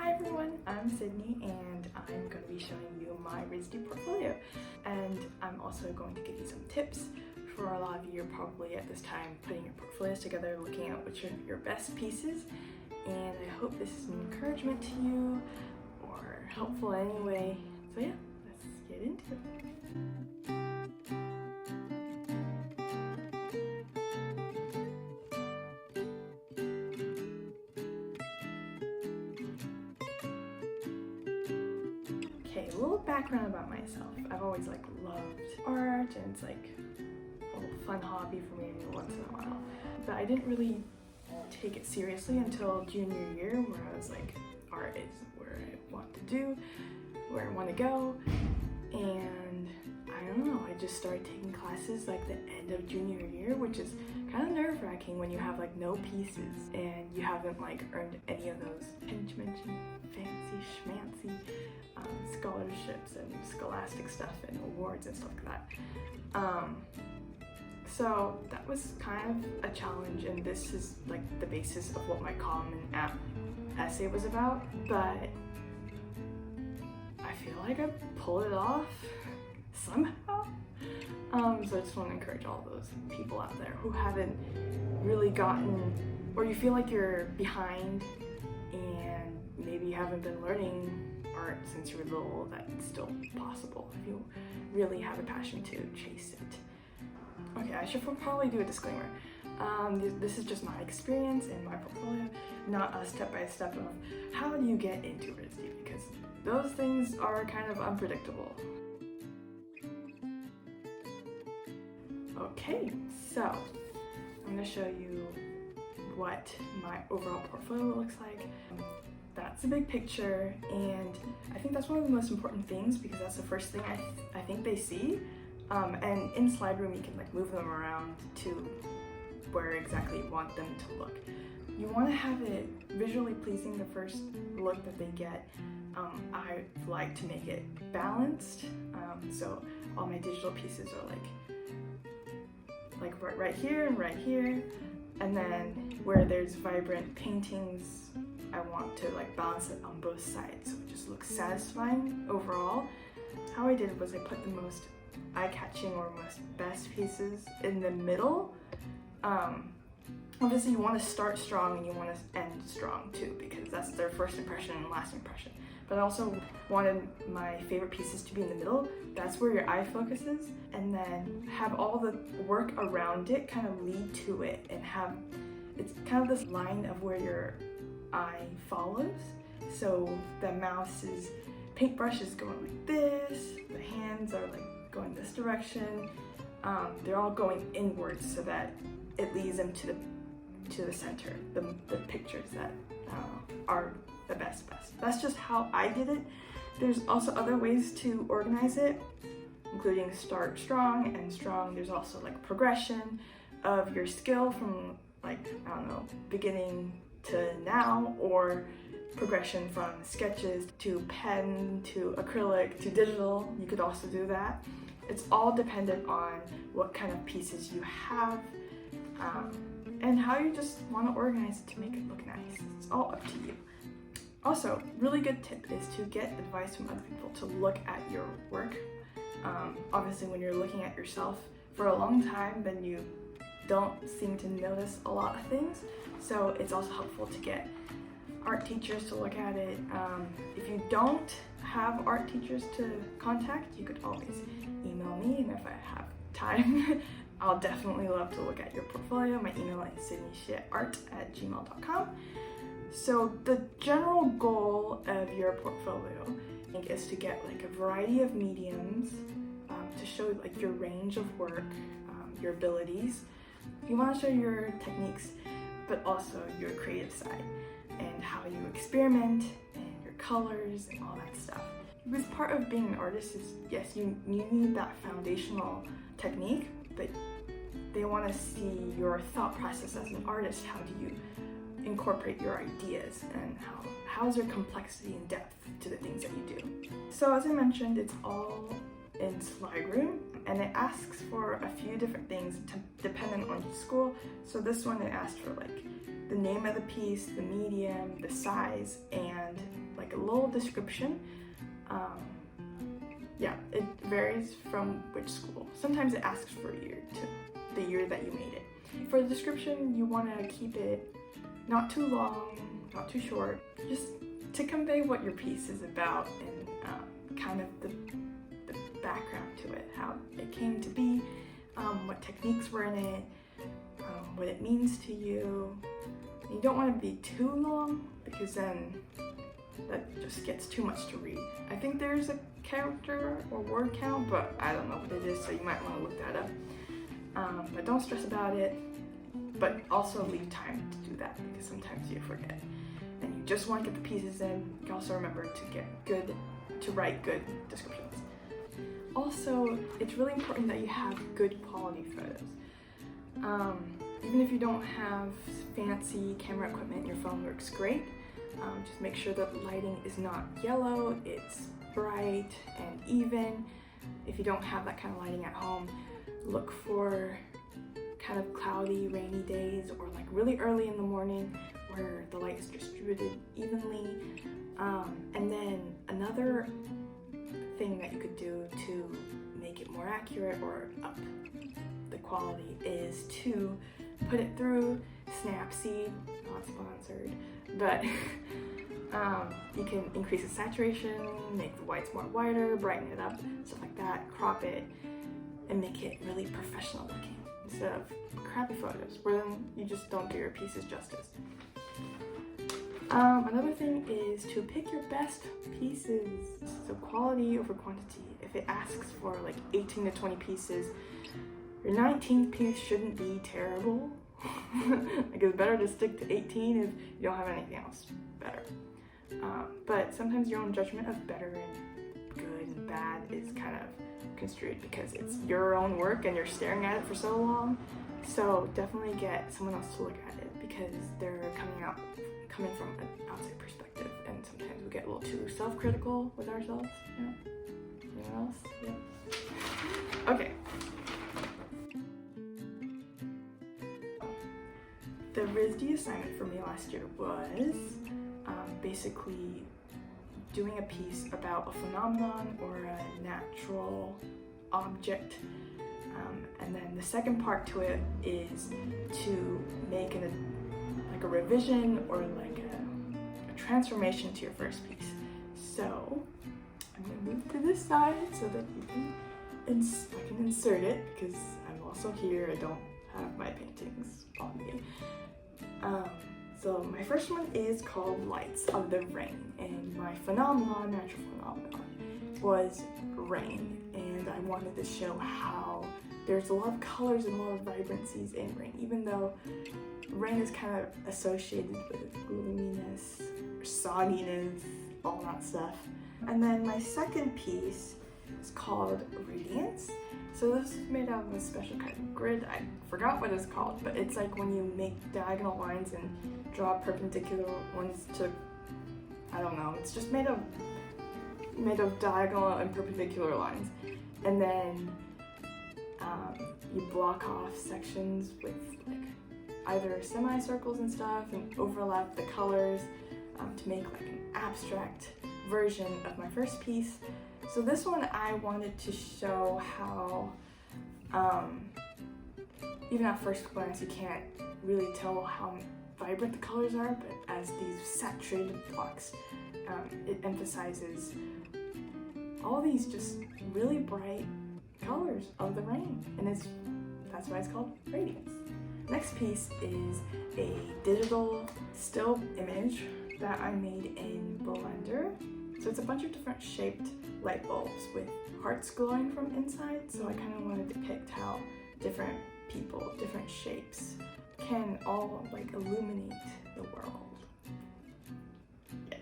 Hi everyone, I'm Sydney and I'm going to be showing you my RISD portfolio, and I'm also going to give you some tips for a lot of you. You're probably at this time putting your portfolios together, looking at which are your best pieces, and I hope this is an encouragement to you or helpful anyway. So yeah, let's get into it. Okay, a little background about myself. I've always loved art, and it's like a little fun hobby for me once in a while. But I didn't really take it seriously until junior year, where I was like, art is where I want to do, where I want to go. And I don't know, I just started taking classes like the end of junior year, which is kind of nerve-wracking when you have like no pieces and you haven't like earned any of those fancy schmancy scholarships and scholastic stuff and awards and stuff like that. So that was kind of a challenge, and this is like the basis of what my Common App essay was about, but I feel like I pulled it off somehow. So I just want to encourage all those people out there who haven't really gotten, or you feel like you're behind and maybe you haven't been learning art since you were little. That's still possible if you really have a passion to chase it. Okay, I should probably do a disclaimer. This is just my experience and my portfolio, not a step-by-step of how do you get into RISD, because those things are kind of unpredictable. Okay, so I'm going to show you what my overall portfolio looks like. That's a big picture, and I think that's one of the most important things because that's the first thing I think they see. And in slideroom you can like move them around to where exactly you want them to look. You want to have it visually pleasing the first look that they get. I like to make it balanced, so all my digital pieces are like right here and right here, and then where there's vibrant paintings I want to like balance it on both sides so it just looks satisfying overall. How I did it was I put the most eye-catching or most best pieces in the middle. Obviously you want to start strong and you want to end strong too, because that's their first impression and last impression. But I also wanted my favorite pieces to be in the middle. That's where your eye focuses, and then have all the work around it kind of lead to it, and have it's kind of this line of where your eye follows. So the mouse's paintbrush is going like this, the hands are like going this direction. They're all going inwards so that it leads them to the center, the pictures that are the best. That's just how I did it. There's also other ways to organize it, including start strong, end strong. There's also like progression of your skill from like, I don't know, beginning to now, or progression from sketches to pen to acrylic to digital. You could also do that. It's all dependent on what kind of pieces you have, and how you just want to organize it to make it look nice. It's all up to you. Also, really good tip is to get advice from other people to look at your work. Obviously when you're looking at yourself for a long time, then you don't seem to notice a lot of things. So it's also helpful to get art teachers to look at it. If you don't have art teachers to contact, you could always email me, and if I have time, I'll definitely love to look at your portfolio. My email is sydneyshitart@gmail.com. So the general goal of your portfolio, I think, is to get like a variety of mediums to show like your range of work, your abilities. You want to show your techniques, but also your creative side and how you experiment and your colors and all that stuff. Because part of being an artist is, yes, you need that foundational technique, but they want to see your thought process as an artist. How do you incorporate your ideas, and how's your complexity and depth to the things that you do? So as I mentioned, it's all in slideroom, and it asks for a few different things dependent on your school. So this one, it asked for like the name of the piece, the medium, the size, and like a little description. Yeah, it varies from which school. Sometimes it asks for a year too, the year that you made it. For the description, you want to keep it not too long, not too short, just to convey what your piece is about and kind of the background to it, how it came to be, what techniques were in it, what it means to you. And you don't want to be too long because then that just gets too much to read. I think there's a character or word count, but I don't know what it is, so you might want to look that up. But don't stress about it, but also leave time to do that because sometimes you forget. And you just want to get the pieces in. You can also remember to write good descriptions. Also, it's really important that you have good quality photos. Even if you don't have fancy camera equipment, your phone works great. Just make sure that the lighting is not yellow, it's bright and even. If you don't have that kind of lighting at home, look for kind of cloudy, rainy days or like really early in the morning where the light is distributed evenly. And then another thing that you could do to make it more accurate or up the quality is to put it through Snapseed, not sponsored, but you can increase the saturation, make the whites more wider, brighten it up, stuff like that, crop it, and make it really professional looking instead of crappy photos where then you just don't do your pieces justice. Another thing is to pick your best pieces, so quality over quantity. If it asks for like 18 to 20 pieces, your 19th piece shouldn't be terrible. Like it's better to stick to 18 if you don't have anything else better. But sometimes your own judgment of better and good and bad is kind of construed because it's your own work and you're staring at it for so long. So definitely get someone else to look at it because they're coming from an outside perspective, and sometimes we get a little too self-critical with ourselves. Yeah. Anyone else? Yeah. Okay. The RISD assignment for me last year was basically doing a piece about a phenomenon or a natural object. And then the second part to it is to make a revision or like a transformation to your first piece. So I'm gonna move to this side so that I can insert it because I'm also here. I don't have my paintings on me. So my first one is called Lights of the Rain, and my natural phenomenon, was rain, and I wanted to show how there's a lot of colors and a lot of vibrancies in rain, even though rain is kind of associated with gloominess, or sogginess, all that stuff. And then my second piece is called Radiance. So this is made out of a special kind of grid. I forgot what it's called, but it's like when you make diagonal lines and draw perpendicular ones to, I don't know, it's just made of diagonal and perpendicular lines. And then you block off sections with like either semicircles and stuff and overlap the colors to make like an abstract version of my first piece. So this one I wanted to show how even at first glance you can't really tell how vibrant the colors are, but as these saturated blocks, it emphasizes all these just really bright colors of the rain, and that's why it's called Radiance. Next piece is a digital still image that I made in Blender. So it's a bunch of different shaped light bulbs with hearts glowing from inside, so I kind of wanted to depict how different people, different shapes can all like illuminate the world. Yeah.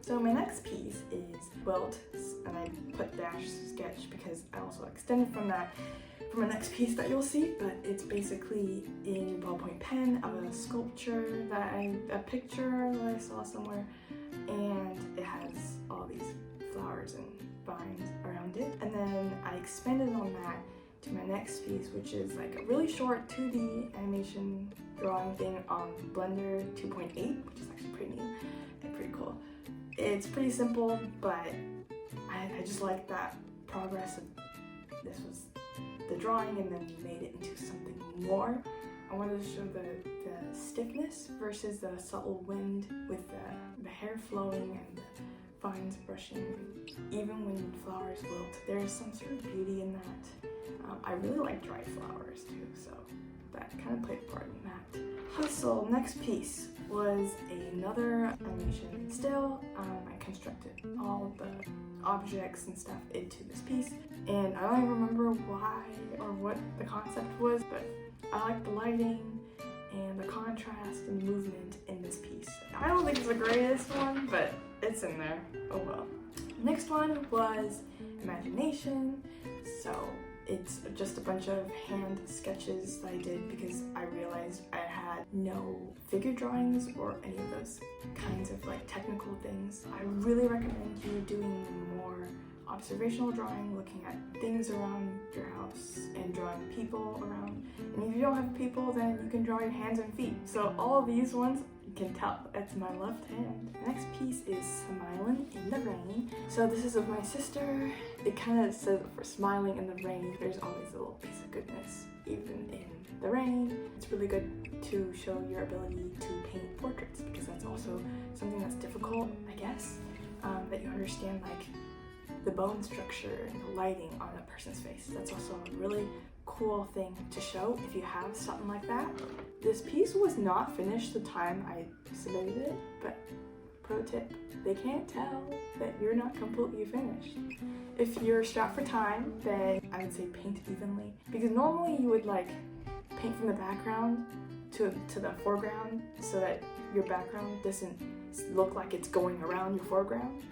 So my next piece is Quilt, and I put dash sketch because I also extended from that for my next piece that you'll see, but it's basically a ballpoint pen of a sculpture a picture that I saw somewhere, and it has all these flowers and vines around it. And then I expanded on that to my next piece, which is like a really short 2D animation drawing thing on Blender 2.8, which is actually pretty neat and pretty cool. It's pretty simple, but I just like that progress of this was the drawing and then you made it into something more. I wanted to show the stiffness versus the subtle wind with the hair flowing and the vines brushing. Even when flowers wilt, there is some sort of beauty in that. I really like dried flowers too, so that kind of played a part in that. Hustle, next piece, was another animation still. I constructed all the objects and stuff into this piece, and I don't even remember why or what the concept was, but I like the lighting and the contrast and movement in this piece. I don't think it's the greatest one, but it's in there. Oh well. Next one was imagination. So it's just a bunch of hand sketches that I did because I realized I had no figure drawings or any of those kinds of like technical things. I really recommend you doing more observational drawing, looking at things around your house and drawing people around. And if you don't have people, then you can draw your hands and feet. So all of these ones, you can tell that's my left hand. The next piece is Smiling in the Rain. So this is of my sister. It kind of says for smiling in the rain, there's always a little piece of goodness, even in the rain. It's really good to show your ability to paint portraits because that's also something that's difficult, I guess, that you understand like the bone structure and the lighting on a person's face. That's also a really cool thing to show if you have something like that. This piece was not finished the time I submitted it, but pro tip, they can't tell that you're not completely finished. If you're strapped for time, then I would say paint evenly, because normally you would like paint from the background to the foreground so that your background doesn't look like it's going around your foreground.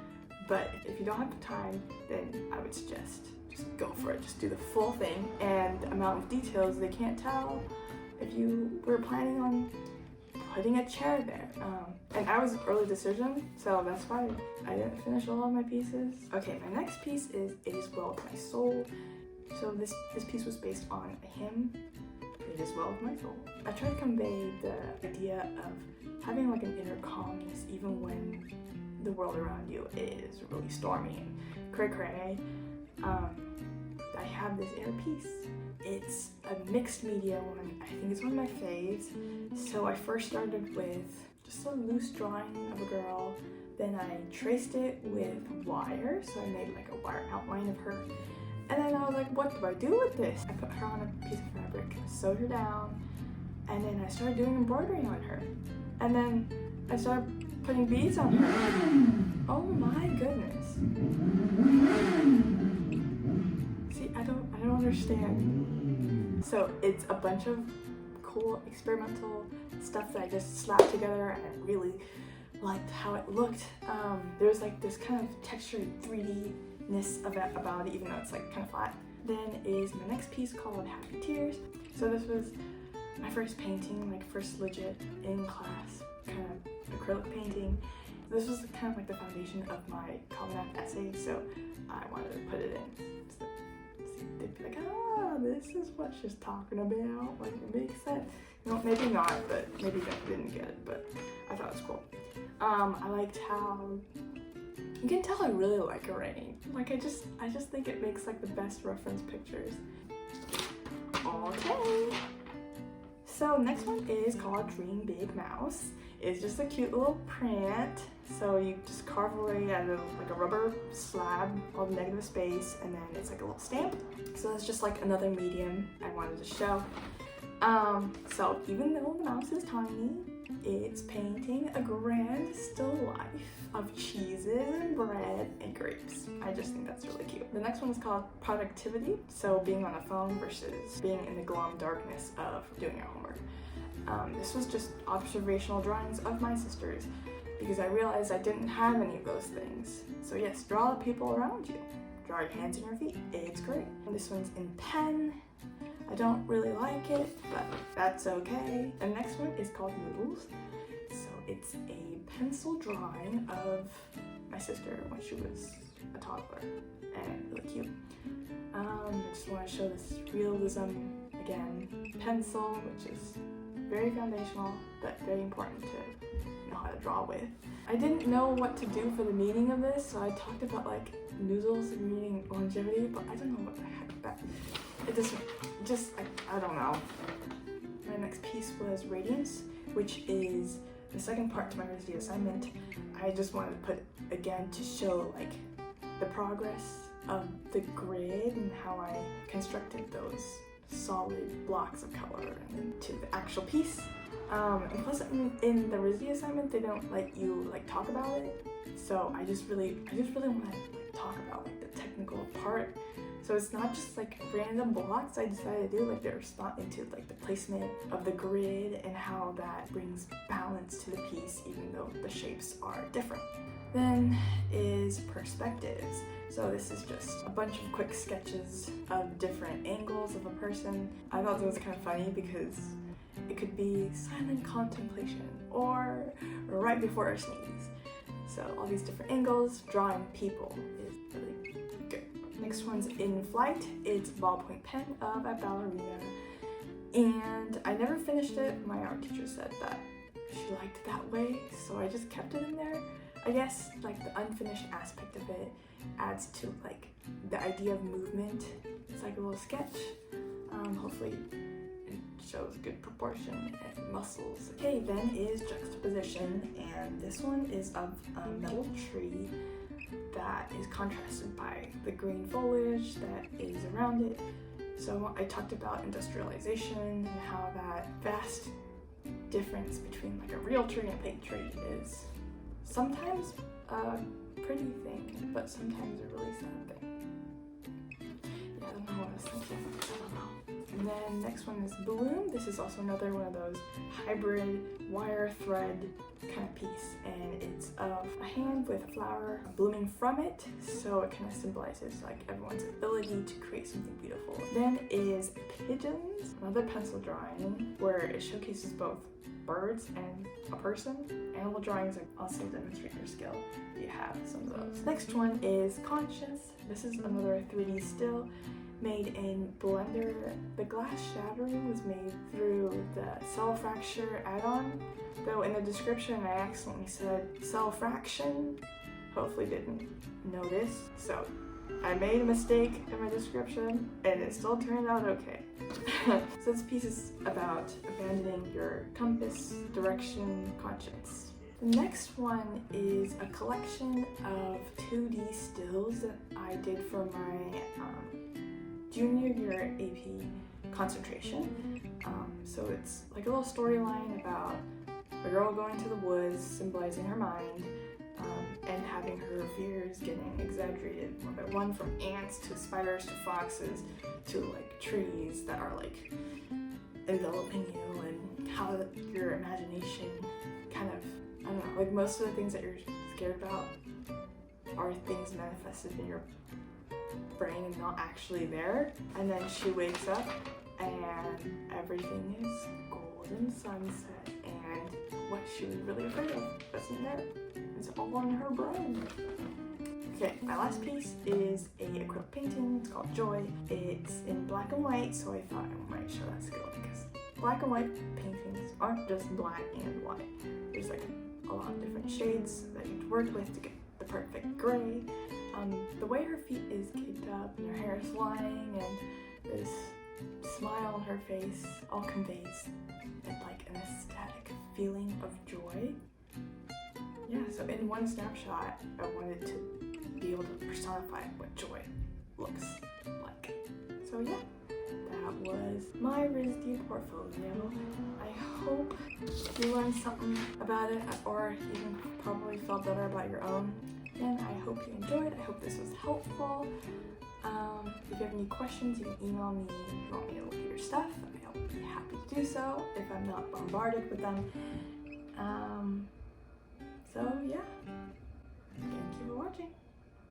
But if you don't have the time, then I would suggest just go for it. Just do the full thing, and the amount of details they can't tell if you were planning on putting a chair there. And I was early decision, so that's why I didn't finish all of my pieces. Okay, my next piece is It Is Well With My Soul. So this piece was based on a hymn, It Is Well With My Soul. I tried to convey the idea of having like an inner calmness even when the world around you is really stormy and cray-cray. I have this inner peace. It's a mixed media one. I think it's one of my faves. So I first started with just a loose drawing of a girl. Then I traced it with wire. So I made like a wire outline of her. And then I was like, what do I do with this? I put her on a piece of fabric, sewed her down, and then I started doing embroidery on her. And then I started putting beads on her. Oh my goodness. See, I don't understand. So it's a bunch of cool experimental stuff that I just slapped together, and I really liked how it looked. There's like this kind of textured 3D-ness about it, even though it's like kind of flat. Then is my next piece called Happy Tears. So this was my first painting, like first legit in class kind of acrylic painting. This was kind of like the foundation of my Common App essay, so I wanted to put it in. So they'd be like, this is what she's talking about. Like, it makes sense. No, maybe not, but maybe they didn't get it, but I thought it was cool. I liked how, you can tell I really like rain. Like, I just think it makes like the best reference pictures. Okay. So next one is called Dream Big Mouse. It's just a cute little print. So you just carve away at like a rubber slab, all the negative space, and then it's like a little stamp. So that's just like another medium I wanted to show. So even though the mouse is tiny, it's painting a grand still life of cheeses and bread and grapes. I just think that's really cute. The next one is called Productivity. So being on a phone versus being in the glum darkness of doing your homework. This was just observational drawings of my sisters because I realized I didn't have any of those things. So yes, draw the people around you. Draw your hands and your feet. It's great. This one's in pen. I don't really like it, but that's okay. The next one is called Noodles. So it's a pencil drawing of my sister when she was a toddler, and really cute. I just want to show this realism again. Pencil, which is very foundational, but very important to know how to draw with. I didn't know what to do for the meaning of this, so I talked about like noodles meaning longevity, but I don't know what the heck that. It just I don't know. My next piece was radiance, which is the second part to my RISD assignment. I just wanted to put again to show like the progress of the grid and how I constructed those solid blocks of color into the actual piece. And plus in the RISD assignment they don't let you like talk about it, so I just really want to like talk about like the technical part. So it's not just like random blocks I decided to do, like they're not into like the placement of the grid and how that brings balance to the piece even though the shapes are different. Then is perspectives. So this is just a bunch of quick sketches of different angles of a person. I thought that was kind of funny because it could be silent contemplation or right before a sneeze. So all these different angles, drawing people is really good. Next one's in flight. It's ballpoint pen of a ballerina. And I never finished it. My art teacher said that she liked it that way, so I just kept it in there. I guess like the unfinished aspect of it adds to like the idea of movement. It's like a little sketch. Hopefully it shows good proportion and muscles. Okay, then is juxtaposition, and this one is of a metal tree that is contrasted by the green foliage that is around it. So I talked about industrialization and how that vast difference between like a real tree and a fake tree is sometimes a pretty thing, but sometimes a really sad thing. Yeah, I don't know what I was thinking. I don't know. And then next one is bloom. This is also another one of those hybrid wire thread kind of piece, and it's of a hand with a flower blooming from it, so it kind of symbolizes like everyone's ability to create something beautiful. Then is pigeons, another pencil drawing where it showcases both birds and a person. Animal drawings are also demonstrate your skill if you have some of those. Next one is conscious. This is another 3D still made in Blender. The glass shattering was made through the cell fracture add-on, though in the description I accidentally said cell fraction. Hopefully didn't notice, so I made a mistake in my description and it still turned out okay. So this piece is about abandoning your compass, direction, conscience. The next one is a collection of 2D stills that I did for my junior year AP concentration. So it's like a little storyline about a girl going to the woods, symbolizing her mind, and having her fears getting exaggerated one by one, from ants to spiders to foxes to like trees that are like enveloping you, and how your imagination kind of, I don't know, like most of the things that you're scared about are things manifested in your brain and not actually there. And then she wakes up and everything is golden sunset, and what she was really afraid of wasn't there. It's all in her brain. Okay, my last piece is a acrylic painting. It's called Joy. It's in black and white, so I thought I might show that skill because black and white paintings aren't just black and white. There's like a lot of different shades that you have to work with to get the perfect gray. The way her feet is caked up and her hair is flying and this smile on her face all conveys like an ecstatic feeling of joy. Yeah, so in one snapshot, I wanted to be able to personify what joy looks like. So yeah, that was my RISD portfolio. I hope you learned something about it, or even probably felt better about your own. And I hope you enjoyed. I hope this was helpful. If you have any questions, you can email me if you want me to look at your stuff. I'll be happy to do so if I'm not bombarded with them. So yeah, thank you for watching.